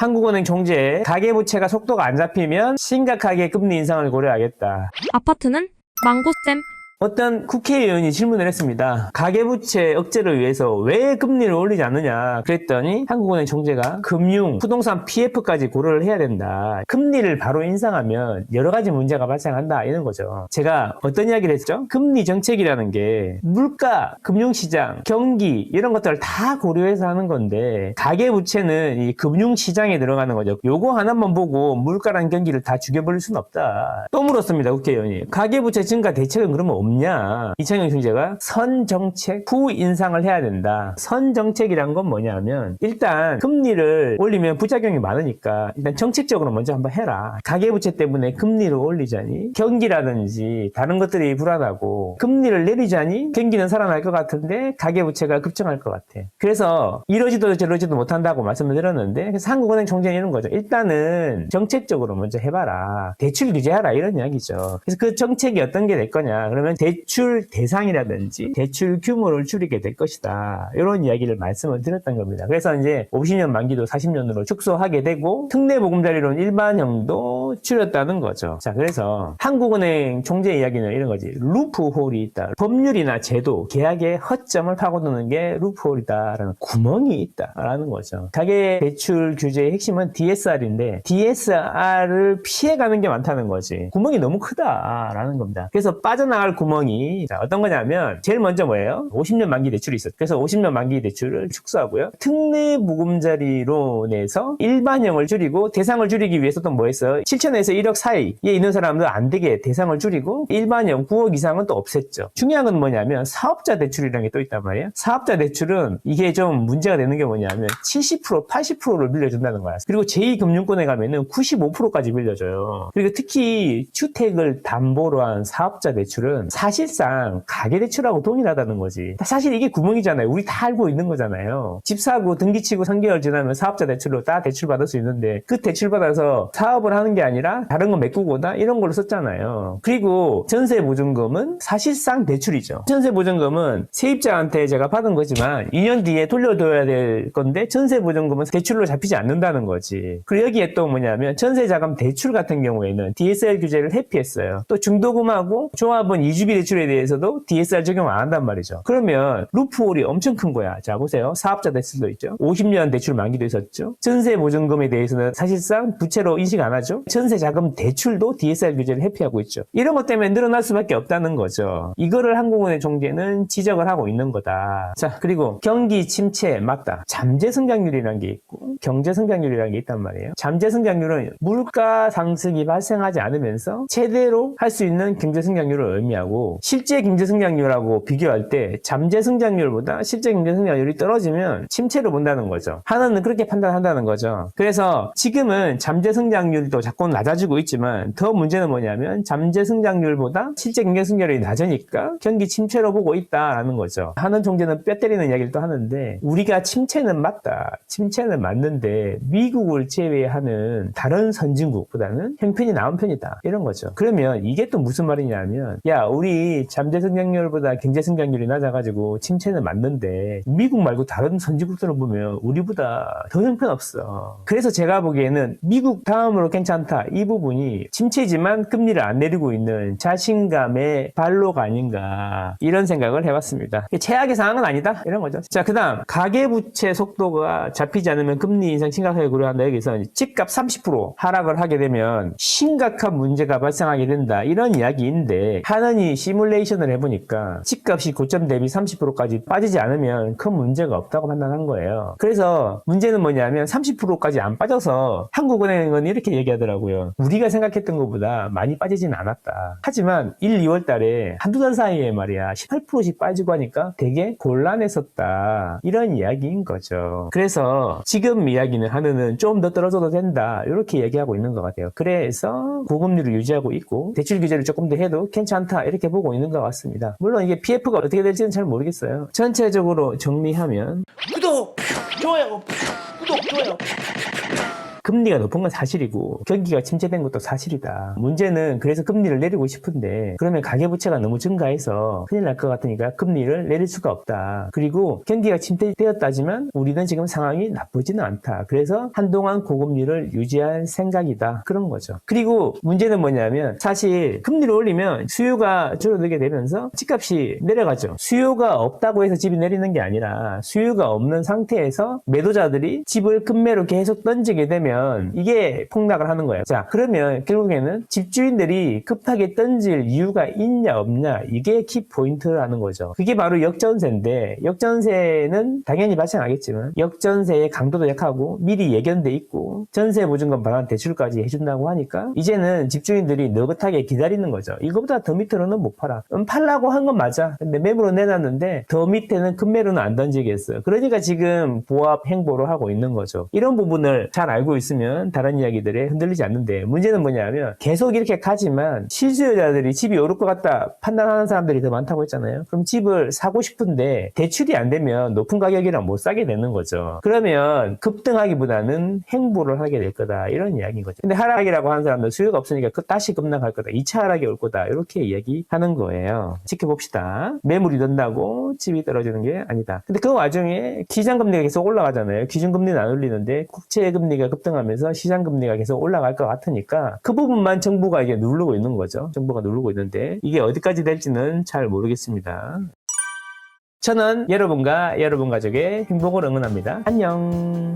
한국은행 총재, 가계부채가 속도가 안 잡히면 심각하게 금리 인상을 고려하겠다. 아파트는 망고쌤. 어떤 국회의원이 질문을 했습니다. 가계부채 억제를 위해서 왜 금리를 올리지 않느냐 그랬더니 한국은행 총재가 금융, 부동산 PF까지 고려를 해야 된다. 금리를 바로 인상하면 여러 가지 문제가 발생한다 이런 거죠. 제가 어떤 이야기를 했죠? 금리 정책이라는 게 물가, 금융시장, 경기 이런 것들을 다 고려해서 하는 건데 가계부채는 이 금융시장에 들어가는 거죠. 요거 하나만 보고 물가랑 경기를 다 죽여버릴 수는 없다. 또 물었습니다. 국회의원이. 가계부채 증가 대책은 그러면 없냐? 이창용 총재가 선정책 후 인상을 해야 된다. 선정책이란 건 뭐냐면 일단 금리를 올리면 부작용이 많으니까 일단 정책적으로 먼저 한번 해라. 가계부채 때문에 금리를 올리자니 경기라든지 다른 것들이 불안하고 금리를 내리자니 경기는 살아날 것 같은데 가계부채가 급증할 것 같아. 그래서 이러지도 저러지도 못한다고 말씀을 드렸는데 그래서 한국은행 총재는 이런 거죠. 일단은 정책적으로 먼저 해봐라. 대출 규제하라 이런 이야기죠. 그래서 그 정책이 어떤 게 될 거냐 그러면 대출 대상이라든지 대출 규모를 줄이게 될 것이다. 이런 이야기를 말씀을 드렸던 겁니다. 그래서 이제 50년 만기도 40년으로 축소하게 되고 특례 보금자리론 일반형도 줄였다는 거죠. 자, 그래서 한국은행 총재 이야기는 이런 거지. 루프홀이 있다. 법률이나 제도, 계약의 허점을 파고드는 게 루프홀이다라는 구멍이 있다라는 거죠. 가계 대출 규제의 핵심은 DSR인데 DSR을 피해가는 게 많다는 거지. 구멍이 너무 크다라는 겁니다. 그래서 빠져나갈 구멍이 자, 어떤 거냐면 제일 먼저 뭐예요? 50년 만기 대출이 있었죠. 그래서 50년 만기 대출을 축소하고요. 특례 보금자리론에서 일반형을 줄이고 대상을 줄이기 위해서 또 뭐 했어요? 7천에서 1억 사이에 있는 사람들 안 되게 대상을 줄이고 일반형 9억 이상은 또 없앴죠. 중요한 건 뭐냐면 사업자 대출이라는 게 또 있단 말이에요. 사업자 대출은 이게 좀 문제가 되는 게 뭐냐면 70%, 80%를 빌려준다는 거야. 그리고 제2금융권에 가면은 95%까지 빌려줘요. 그리고 특히 주택을 담보로 한 사업자 대출은 사실상 가계대출하고 동일하다는 거지. 사실 이게 구멍이잖아요. 우리 다 알고 있는 거잖아요. 집 사고 등기치고 3개월 지나면 사업자 대출로 다 대출받을 수 있는데 그 대출받아서 사업을 하는 게 아니라 다른 거 메꾸거나 이런 걸로 썼잖아요. 그리고 전세보증금은 사실상 대출이죠. 전세보증금은 세입자한테 제가 받은 거지만 2년 뒤에 돌려줘야 될 건데 전세보증금은 대출로 잡히지 않는다는 거지. 그리고 여기에 또 뭐냐면 전세자금 대출 같은 경우에는 DSR 규제를 회피했어요. 또 중도금하고 조합원 이주비 대출에 대해서도 DSR 적용 안 한단 말이죠. 그러면 루프홀이 엄청 큰 거야. 자 보세요. 사업자 대출도 있죠. 50년 대출 만기도 있었죠. 전세보증금에 대해서는 사실상 부채로 인식 안 하죠. 전세자금 대출도 DSR 규제를 회피하고 있죠. 이런 것 때문에 늘어날 수밖에 없다는 거죠. 이거를 한국은행 총재는 지적을 하고 있는 거다. 자 그리고 경기 침체 맞다. 잠재 성장률이라는 게 있고 경제 성장률이라는 게 있단 말이에요. 잠재 성장률은 물가 상승이 발생하지 않으면서 최대로 할 수 있는 경제 성장률을 의미하고 실제 경제 성장률하고 비교할 때 잠재 성장률보다 실제 경제 성장률이 떨어지면 침체를 본다는 거죠. 하나는 그렇게 판단한다는 거죠. 그래서 지금은 잠재 성장률도 자꾸 낮아지고 있지만 더 문제는 뭐냐면 잠재 성장률보다 실제 경제 성장률이 낮으니까 경기 침체로 보고 있다라는 거죠. 하는 총재는 뼈 때리는 이야기를 또 하는데 우리가 침체는 맞다. 침체는 맞는데 미국을 제외하는 다른 선진국보다는 형편이 나은 편이다. 이런 거죠. 그러면 이게 또 무슨 말이냐면 야 우리 잠재 성장률보다 경제 성장률이 낮아가지고 침체는 맞는데 미국 말고 다른 선진국들을 보면 우리보다 더 형편없어. 그래서 제가 보기에는 미국 다음으로 괜찮다. 이 부분이 침체지만 금리를 안 내리고 있는 자신감의 발로가 아닌가 이런 생각을 해봤습니다. 최악의 상황은 아니다. 이런 거죠. 자 그다음 가계부채 속도가 잡히지 않으면 금리 인상 심각하게 고려한다. 여기서 집값 30% 하락을 하게 되면 심각한 문제가 발생하게 된다. 이런 이야기인데 하느니 시뮬레이션을 해보니까 집값이 고점 대비 30%까지 빠지지 않으면 큰 문제가 없다고 판단한 거예요. 그래서 문제는 뭐냐면 30%까지 안 빠져서 한국은행은 이렇게 얘기하더라고요. 우리가 생각했던 것보다 많이 빠지진 않았다. 하지만 1, 2월 달에 한두 달 사이에 말이야 18%씩 빠지고 하니까 되게 곤란했었다. 이런 이야기인 거죠. 그래서 지금 이야기는 하느는 좀 더 떨어져도 된다. 이렇게 얘기하고 있는 것 같아요. 그래서 고금리를 유지하고 있고 대출 규제를 조금 더 해도 괜찮다. 이렇게 보고 있는 것 같습니다. 물론 이게 PF가 어떻게 될지는 잘 모르겠어요. 전체적으로 정리하면 구독, 좋아요, 구독, 좋아요. 금리가 높은 건 사실이고 경기가 침체된 것도 사실이다. 문제는 그래서 금리를 내리고 싶은데 그러면 가계부채가 너무 증가해서 큰일 날 것 같으니까 금리를 내릴 수가 없다. 그리고 경기가 침체되었다지만 우리는 지금 상황이 나쁘지는 않다. 그래서 한동안 고금리를 유지할 생각이다. 그런 거죠. 그리고 문제는 뭐냐면 사실 금리를 올리면 수요가 줄어들게 되면서 집값이 내려가죠. 수요가 없다고 해서 집이 내리는 게 아니라 수요가 없는 상태에서 매도자들이 집을 급매로 계속 던지게 되면 이게 폭락을 하는 거예요. 자, 그러면 결국에는 집주인들이 급하게 던질 이유가 있냐 없냐 이게 키포인트라는 거죠. 그게 바로 역전세인데 역전세는 당연히 발생하겠지만 역전세의 강도도 약하고 미리 예견돼 있고 전세보증금 반환 대출까지 해준다고 하니까 이제는 집주인들이 느긋하게 기다리는 거죠. 이거보다 더 밑으로는 못 팔아. 팔라고 한 건 맞아. 근데 매물로 내놨는데 더 밑에는 급매로는 안 던지겠어요. 그러니까 지금 보합 행보를 하고 있는 거죠. 이런 부분을 잘 알고 있으면 다른 이야기들에 흔들리지 않는데 문제는 뭐냐면 계속 이렇게 가지만 실수요자들이 집이 오를 것 같다 판단하는 사람들이 더 많다고 했잖아요. 그럼 집을 사고 싶은데 대출이 안 되면 높은 가격이랑 못 사게 되는 거죠. 그러면 급등하기보다는 행보를 하게 될 거다 이런 이야기인 거죠. 근데 하락이라고 하는 사람들 수요가 없으니까 다시 급락할 거다 2차 하락이 올 거다 이렇게 이야기하는 거예요. 지켜봅시다. 매물이 든다고 집이 떨어지는 게 아니다. 근데 그 와중에 시장금리가 계속 올라가잖아요. 기준금리는 안 올리는데 국채금리가 급등하면서 시장금리가 계속 올라갈 것 같으니까 그 부분만 정부가 이게 누르고 있는 거죠. 정부가 누르고 있는데 이게 어디까지 될지는 잘 모르겠습니다. 저는 여러분과 여러분 가족의 행복을 응원합니다. 안녕.